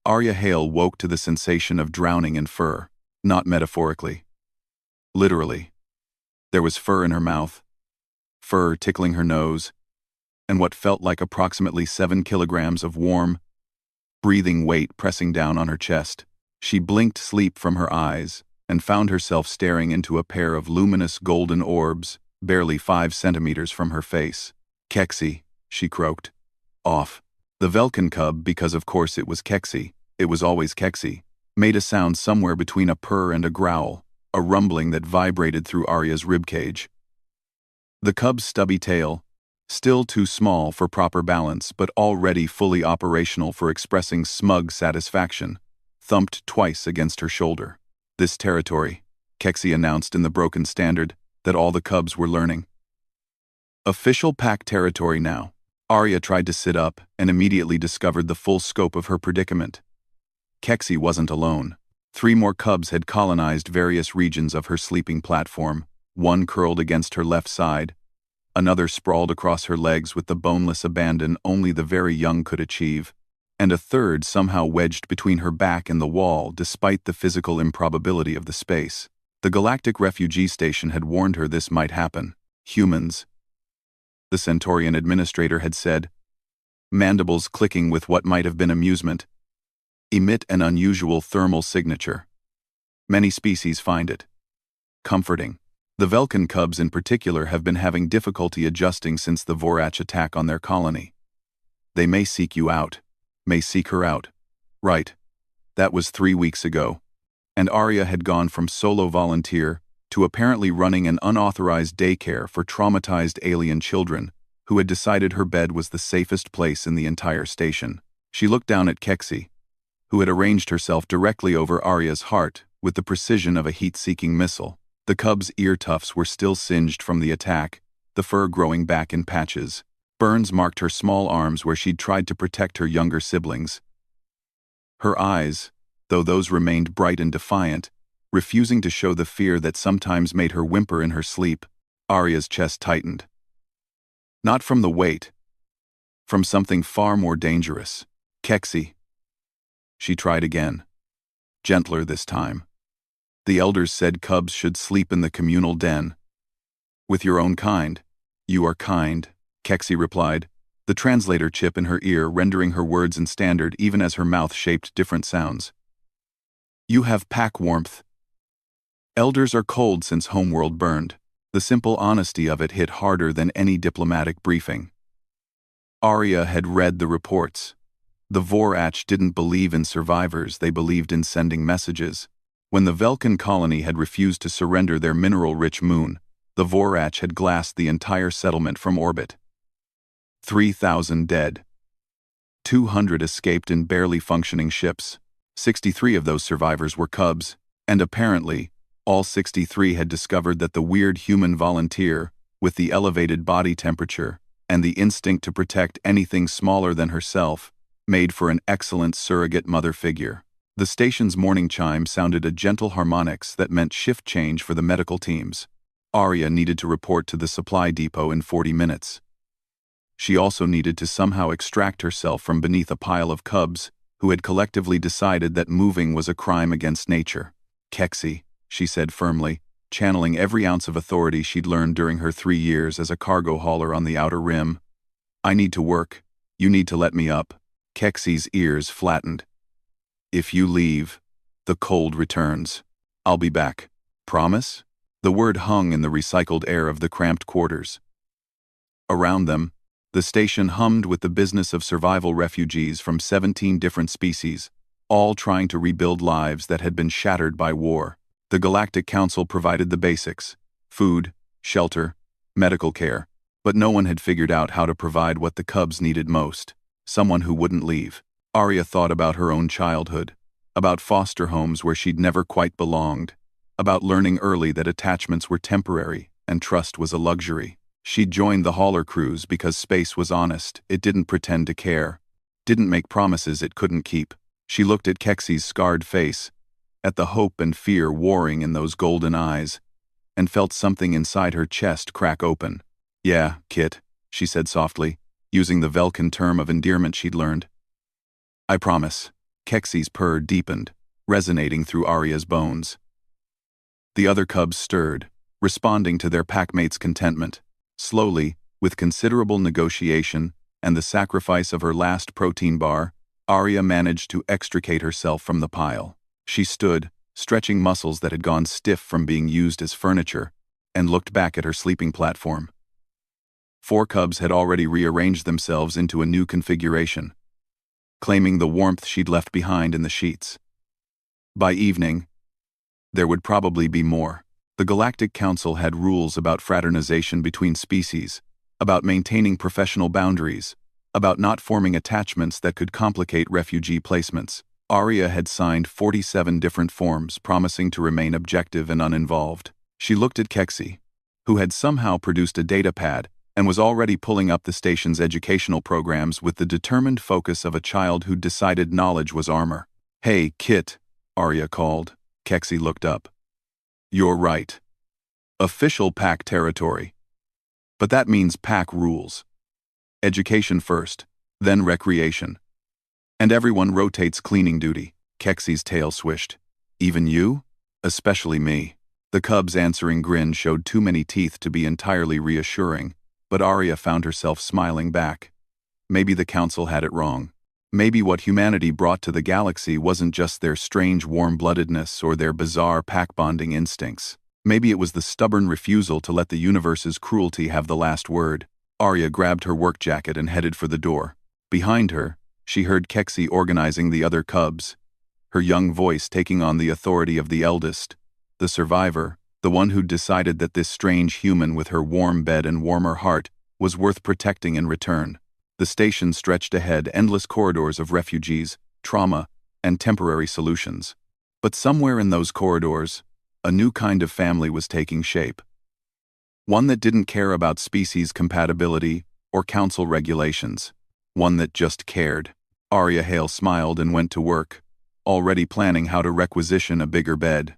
Arya Hale woke to the sensation of drowning in fur, not metaphorically. Literally. There was fur in her mouth, fur tickling her nose, and what felt like approximately 7 kilograms of warm, breathing weight pressing down on her chest. She blinked sleep from her eyes and found herself staring into a pair of luminous golden orbs, barely 5 centimeters from her face. "Kexi," she croaked. "Off." The Velkin cub, because of course it was Kexi, it was always Kexi, made a sound somewhere between a purr and a growl, a rumbling that vibrated through Arya's ribcage. The cub's stubby tail, still too small for proper balance but already fully operational for expressing smug satisfaction, thumped twice against her shoulder. "This territory," Kexi announced in the broken standard that all the cubs were learning. "Official pack territory now." Arya tried to sit up and immediately discovered the full scope of her predicament. Kexi wasn't alone. 3 more cubs had colonized various regions of her sleeping platform, one curled against her left side, another sprawled across her legs with the boneless abandon only the very young could achieve, and a third somehow wedged between her back and the wall despite the physical improbability of the space. The Galactic Refugee Station had warned her this might happen. "Humans," the Centaurian administrator had said, mandibles clicking with what might have been amusement, "emit an unusual thermal signature. Many species find it comforting. The Velkin cubs in particular have been having difficulty adjusting since the Vorach attack on their colony. They may seek you out, may seek her out." Right. That was 3 weeks ago. And Arya had gone from solo volunteer to apparently running an unauthorized daycare for traumatized alien children who had decided her bed was the safest place in the entire station. She looked down at Kexi, who had arranged herself directly over Arya's heart with the precision of a heat-seeking missile. The cub's ear tufts were still singed from the attack, the fur growing back in patches. Burns marked her small arms where she'd tried to protect her younger siblings. Her eyes, though those remained bright and defiant, refusing to show the fear that sometimes made her whimper in her sleep. Arya's chest tightened. Not from the weight. From something far more dangerous. "Kexi." She tried again. Gentler this time. "The elders said cubs should sleep in the communal den." "With your own kind." "You are kind," Kexi replied, the translator chip in her ear rendering her words in standard even as her mouth shaped different sounds. "You have pack warmth. Elders are cold since homeworld burned." The simple honesty of it hit harder than any diplomatic briefing. Arya had read the reports. The Vorach didn't believe in survivors, they believed in sending messages. When the Velkin colony had refused to surrender their mineral-rich moon, the Vorach had glassed the entire settlement from orbit. 3,000 dead. 200 escaped in barely functioning ships. 63 of those survivors were cubs, and apparently, all 63 had discovered that the weird human volunteer, with the elevated body temperature and the instinct to protect anything smaller than herself, made for an excellent surrogate mother figure. The station's morning chime sounded a gentle harmonics that meant shift change for the medical teams. Arya needed to report to the supply depot in 40 minutes. She also needed to somehow extract herself from beneath a pile of cubs who had collectively decided that moving was a crime against nature. "Kexi," she said firmly, channeling every ounce of authority she'd learned during her 3 years as a cargo hauler on the Outer Rim. "I need to work. You need to let me up." Kexi's ears flattened. "If you leave, the cold returns. I'll be back. Promise?" The word hung in the recycled air of the cramped quarters. Around them, the station hummed with the business of survival refugees from 17 different species, all trying to rebuild lives that had been shattered by war. The Galactic Council provided the basics: food, shelter, medical care, but no one had figured out how to provide what the cubs needed most: someone who wouldn't leave. Arya thought about her own childhood, about foster homes where she'd never quite belonged, about learning early that attachments were temporary and trust was a luxury. She'd joined the hauler crews because space was honest, it didn't pretend to care, didn't make promises it couldn't keep. She looked at Kexi's scarred face, at the hope and fear warring in those golden eyes, and felt something inside her chest crack open. "Yeah, Kit," she said softly, using the Velkin term of endearment she'd learned. "I promise." Kexie's purr deepened, resonating through Arya's bones. The other cubs stirred, responding to their packmates' contentment. Slowly, with considerable negotiation and the sacrifice of her last protein bar, Arya managed to extricate herself from the pile. She stood, stretching muscles that had gone stiff from being used as furniture, and looked back at her sleeping platform. 4 cubs had already rearranged themselves into a new configuration, claiming the warmth she'd left behind in the sheets. By evening, there would probably be more. The Galactic Council had rules about fraternization between species, about maintaining professional boundaries, about not forming attachments that could complicate refugee placements. Arya had signed 47 different forms promising to remain objective and uninvolved. She looked at Kexie, who had somehow produced a datapad and was already pulling up the station's educational programs with the determined focus of a child who'd decided knowledge was armor. "Hey, Kit," Arya called. Kexie looked up. "You're right. Official pack territory. But that means pack rules. Education first, then recreation. And everyone rotates cleaning duty." Kexie's tail swished. "Even you? Especially me." The cub's answering grin showed too many teeth to be entirely reassuring, but Arya found herself smiling back. Maybe the council had it wrong. Maybe what humanity brought to the galaxy wasn't just their strange warm-bloodedness or their bizarre pack-bonding instincts. Maybe it was the stubborn refusal to let the universe's cruelty have the last word. Arya grabbed her work jacket and headed for the door. Behind her, she heard Kexie organizing the other cubs, her young voice taking on the authority of the eldest, the survivor, the one who'd decided that this strange human with her warm bed and warmer heart was worth protecting in return. The station stretched ahead endless corridors of refugees, trauma, and temporary solutions. But somewhere in those corridors, a new kind of family was taking shape. One that didn't care about species compatibility or council regulations. One that just cared. Arya Hale smiled and went to work, already planning how to requisition a bigger bed.